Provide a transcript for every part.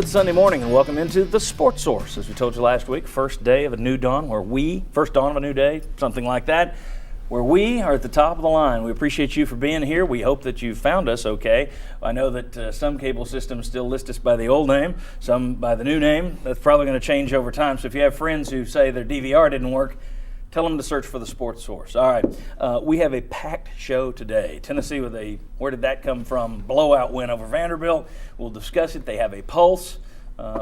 good Sunday morning and welcome into the Sports Source. As we told you last week, first day of a new dawn, first dawn of a new day, something like that, where we are at the top of the line. We appreciate you for being here. We hope that you found us okay. I know that some cable systems still list us by the old name, some by the new name. That's probably going to change over time. So if you have friends who say their DVR didn't work, tell them to search for the Sports Source. All right, we have a packed show today. Tennessee with a, where did that come from, blowout win over Vanderbilt. We'll discuss it. They have a pulse.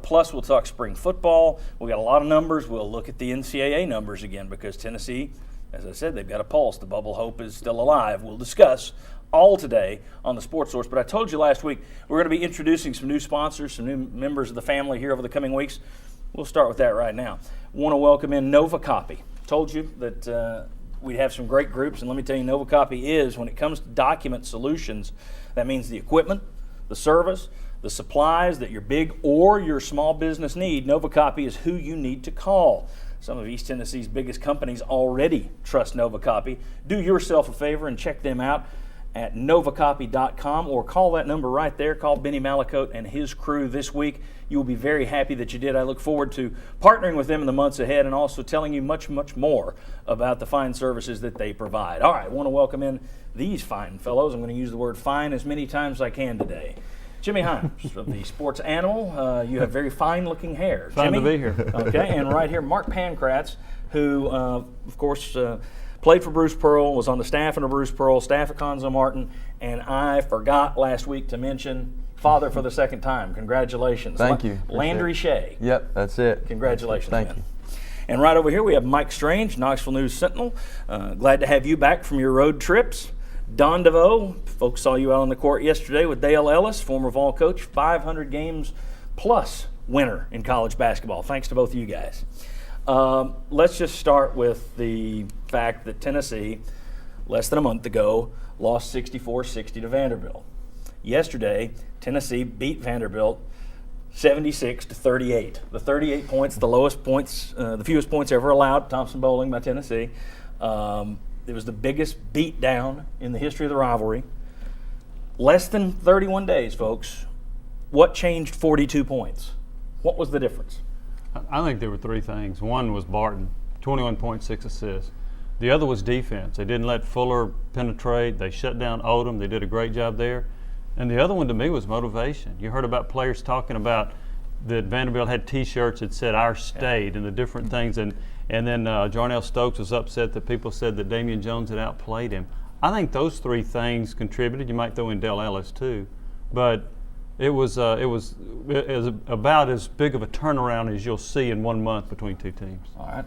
Plus, we'll talk spring football. We got a lot of numbers. We'll look at the NCAA numbers again because Tennessee, as I said, they've got a pulse. The bubble hope is still alive. We'll discuss all today on the Sports Source. But I told you last week we're going to be introducing some new sponsors, some new members of the family here over the coming weeks. We'll start with that right now. Want to welcome in Nova Copy. Told you that we'd have some great groups, and let me tell you, Nova Copy is, when it comes to document solutions, that means the equipment, the service, the supplies that your big or your small business need. Nova Copy is who you need to call. Some of East Tennessee's biggest companies already trust Nova Copy. Do yourself a favor and check them out at novacopy.com or call that number right there. Call Benny Malacote and his crew this week. You will be very happy that you did. I look forward to partnering with them in the months ahead and also telling you much, much more about the fine services that they provide. All right, I want to welcome in these fine fellows. I'm going to use the word fine as many times as I can today. Jimmy Himes of the Sports Animal. You have very fine-looking hair. Fine Jimmy? to be here. Okay, and right here, Mark Pankratz, who, of course, played for Bruce Pearl, was on the staff under Bruce Pearl, staff at Conzo Martin, and I forgot last week to mention father for the second time. Congratulations. Thank you. Landry Shea. Yep, that's it. Congratulations, Thank man. you. And right over here we have Mike Strange, Knoxville News Sentinel. Glad to have you back from your road trips. Don DeVoe, folks saw you out on the court yesterday with Dale Ellis, former Vol coach, 500 games plus winner in college basketball. Thanks to both of you guys. Let's just start with the fact that Tennessee, less than a month ago, lost 64-60 to Vanderbilt. Yesterday, Tennessee beat Vanderbilt 76-38. The 38 points, the lowest points, the fewest points ever allowed, Thompson Bowling by Tennessee. It was the biggest beat down in the history of the rivalry. Less than 31 days, folks. What changed 42 points? What was the difference? I think there were three things. One was Barton, 21.6 assists. The other was defense. They didn't let Fuller penetrate. They shut down Odom. They did a great job there. And the other one to me was motivation. You heard about players talking about that Vanderbilt had T-shirts that said "Our State" and the different things. And then Jarnell Stokes was upset that people said that Damian Jones had outplayed him. I think those three things contributed. You might throw in Dale Ellis too, but it was about as big of a turnaround as you'll see in 1 month between two teams. All right.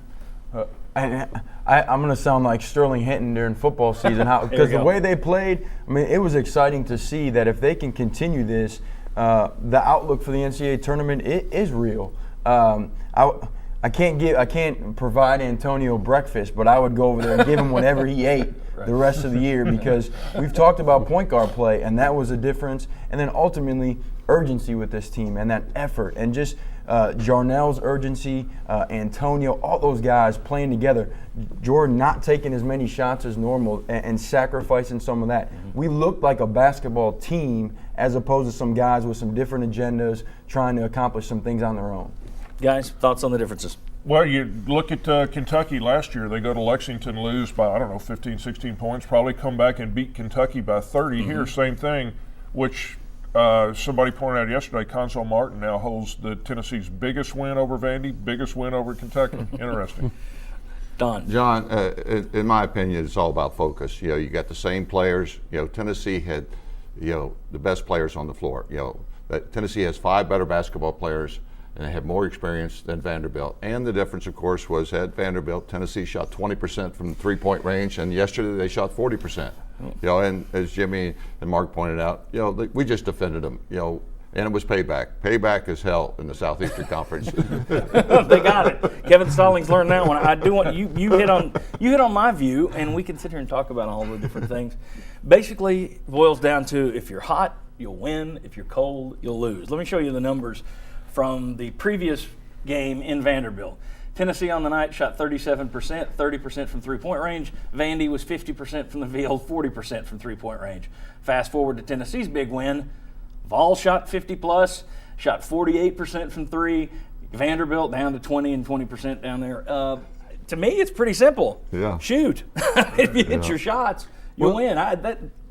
I'm going to sound like Sterling Hinton during football season because the way they played, I mean, it was exciting to see that if they can continue this, the outlook for the NCAA tournament is real. I can't provide Antonio breakfast, but I would go over there and give him whatever he ate the rest of the year because we've talked about point guard play, and that was a difference. And then ultimately, urgency with this team and that effort and just Jarnell's urgency, Antonio, all those guys playing together. Jordan not taking as many shots as normal and sacrificing some of that. We looked like a basketball team as opposed to some guys with some different agendas trying to accomplish some things on their own. Guys, thoughts on the differences? Well, you look at Kentucky last year. They go to Lexington, lose by, 15, 16 points, probably come back and beat Kentucky by 30. Here, same thing, which somebody pointed out yesterday, Conzo Martin now holds the Tennessee's biggest win over Vandy, biggest win over Kentucky. Interesting. Don. John, in my opinion, it's all about focus. You got the same players. Tennessee had, the best players on the floor. Tennessee has 5 better basketball players, and they have more experience than Vanderbilt. And the difference, of course, was at Vanderbilt, Tennessee shot 20% from the three-point range, and yesterday they shot 40%. And as Jimmy and Mark pointed out, we just defended them. And it was payback. Payback is hell in the Southeastern Conference. They got it. Kevin Stallings learned that one. I do want you hit on my view, and we can sit here and talk about all the different things. Basically, it boils down to if you're hot, you'll win. If you're cold, you'll lose. Let me show you the numbers from the previous game in Vanderbilt. Tennessee on the night shot 37%, 30% from three-point range. Vandy was 50% from the field, 40% from three-point range. Fast forward to Tennessee's big win. Vol shot 50+. shot 48% from three. Vanderbilt down to 20 and 20% down there. To me, it's pretty simple. Yeah. Shoot. If you hit your shots, you win.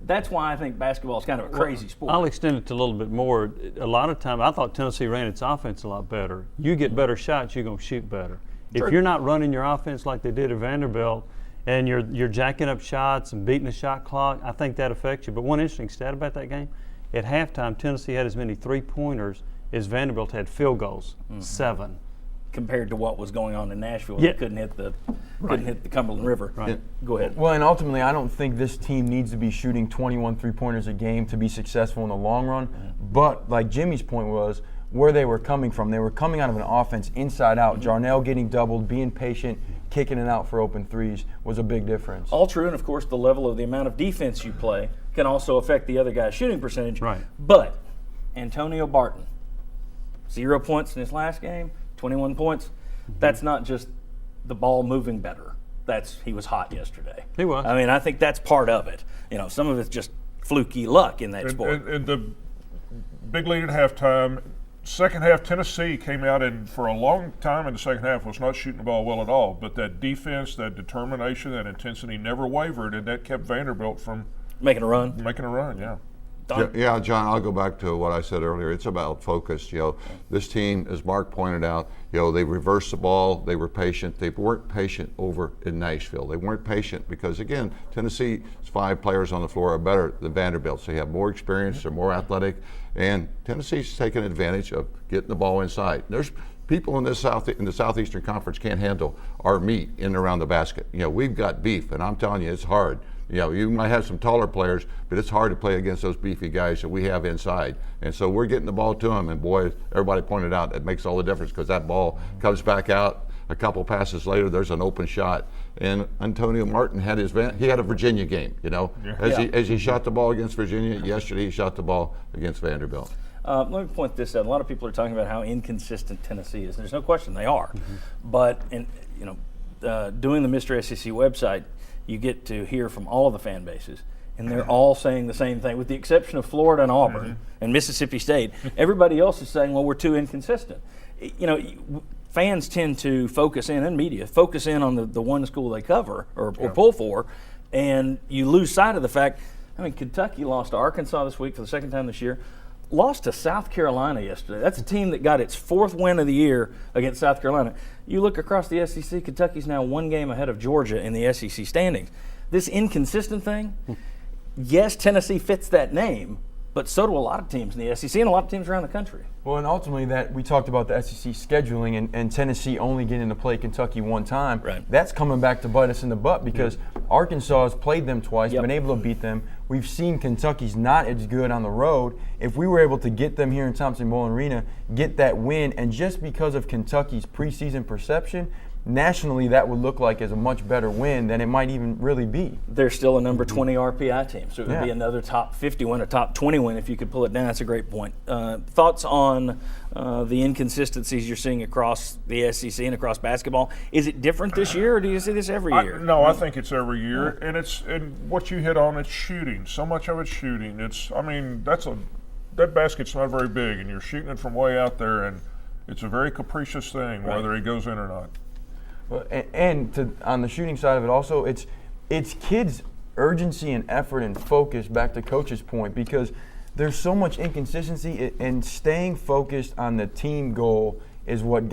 That's why I think basketball is kind of a crazy sport. I'll extend it to a little bit more. A lot of time, I thought Tennessee ran its offense a lot better. You get better shots, you're going to shoot better. If you're not running your offense like they did at Vanderbilt, and you're jacking up shots and beating the shot clock, I think that affects you. But one interesting stat about that game, at halftime, Tennessee had as many three-pointers as Vanderbilt had field goals, 7. Compared to what was going on in Nashville, they couldn't hit the Cumberland River. Right. Go ahead. Well, and ultimately, I don't think this team needs to be shooting 21 three-pointers a game to be successful in the long run. But like Jimmy's point was, where they were coming from, they were coming out of an offense inside out. Jarnell getting doubled, being patient, kicking it out for open threes was a big difference. All true, and of course, the level of the amount of defense you play can also affect the other guy's shooting percentage. Right. But Antonio Barton, 0 points in his last game, 21 points. That's not just the ball moving better. He was hot yesterday. He was. I mean, I think that's part of it. Some of it's just fluky luck in that sport. And the big lead at halftime. Second half, Tennessee came out and for a long time in the second half was not shooting the ball well at all. But that defense, that determination, that intensity never wavered, and that kept Vanderbilt from Making a run. yeah. Yeah, John, I'll go back to what I said earlier. It's about focus. This team, as Mark pointed out, they reversed the ball. They were patient. They weren't patient over in Nashville. They weren't patient because, again, Tennessee's 5 players on the floor are better than Vanderbilt. So they have more experience. They're more athletic. And Tennessee's taking advantage of getting the ball inside. There's people in the Southeastern Conference can't handle our meat in and around the basket. We've got beef, and I'm telling you, it's hard. You might have some taller players, but it's hard to play against those beefy guys that we have inside. And so we're getting the ball to them, and boy, everybody pointed out it makes all the difference because that ball comes back out. A couple passes later, there's an open shot. And Antonio Martin had he had a Virginia game, As he shot the ball against Virginia, yesterday he shot the ball against Vanderbilt. Let me point this out. A lot of people are talking about how inconsistent Tennessee is. There's no question they are. But doing the Mr. SEC website, you get to hear from all of the fan bases, and they're all saying the same thing, with the exception of Florida and Auburn and Mississippi State. Everybody else is saying, well, we're too inconsistent. Fans tend to focus in, and media, focus in on the one school they cover or pull for, and you lose sight of the fact, Kentucky lost to Arkansas this week for the second time this year, lost to South Carolina yesterday. That's a team that got its 4th win of the year against South Carolina. You look across the SEC, Kentucky's now 1 game ahead of Georgia in the SEC standings. This inconsistent thing, yes, Tennessee fits that name, but so do a lot of teams in the SEC and a lot of teams around the country. Well, and ultimately that we talked about the SEC scheduling and Tennessee only getting to play Kentucky one time. Right. That's coming back to bite us in the butt because Arkansas has played them twice, been able to beat them. We've seen Kentucky's not as good on the road. If we were able to get them here in Thompson-Boling Arena, get that win, and just because of Kentucky's preseason perception, nationally that would look like as a much better win than it might even really be. They're still a number 20 RPI team, so it would be another top 50 win, a top 20 win if you could pull it down. That's a great point. Thoughts on the inconsistencies you're seeing across the SEC and across basketball? Is it different this year, or do you see this every year? No, I think it's every year, and what you hit on, it's shooting. So much of it's shooting. That basket's not very big, and you're shooting it from way out there, and it's a very capricious thing whether it goes in or not. And on the shooting side of it also, it's kids' urgency and effort and focus, back to Coach's point, because there's so much inconsistency, and staying focused on the team goal is what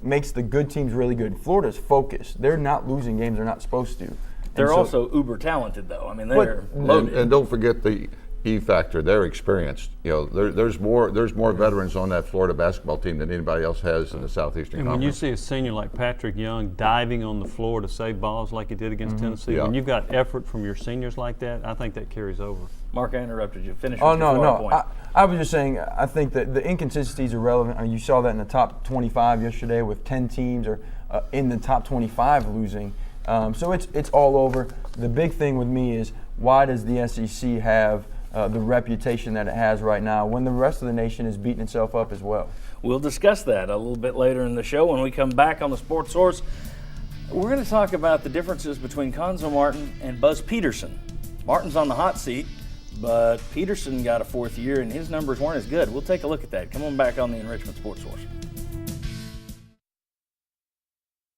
makes the good teams really good. Florida's focused. They're not losing games they're not supposed to. They're also uber talented, though. They're loaded. And don't forget the E factor. They're experienced. There's more veterans on that Florida basketball team than anybody else has in the Southeastern And Conference. when you see a senior like Patrick Young diving on the floor to save balls like he did against Tennessee, when you've got effort from your seniors like that, I think that carries over. Mark, I interrupted you. Finish Oh, with your Florida no. point. I was just saying, I think that the inconsistencies are relevant. You saw that in the top 25 yesterday with 10 teams or in the top 25 losing. So it's all over. The big thing with me is, why does the SEC have the reputation that it has right now when the rest of the nation is beating itself up as well? We'll discuss that a little bit later in the show when we come back on the Sports Source. We're going to talk about the differences between Cuonzo Martin and Buzz Peterson. Martin's on the hot seat. but Peterson got a 4th year, and his numbers weren't as good. We'll take a look at that. Come on back on the Enrichment Sports Source.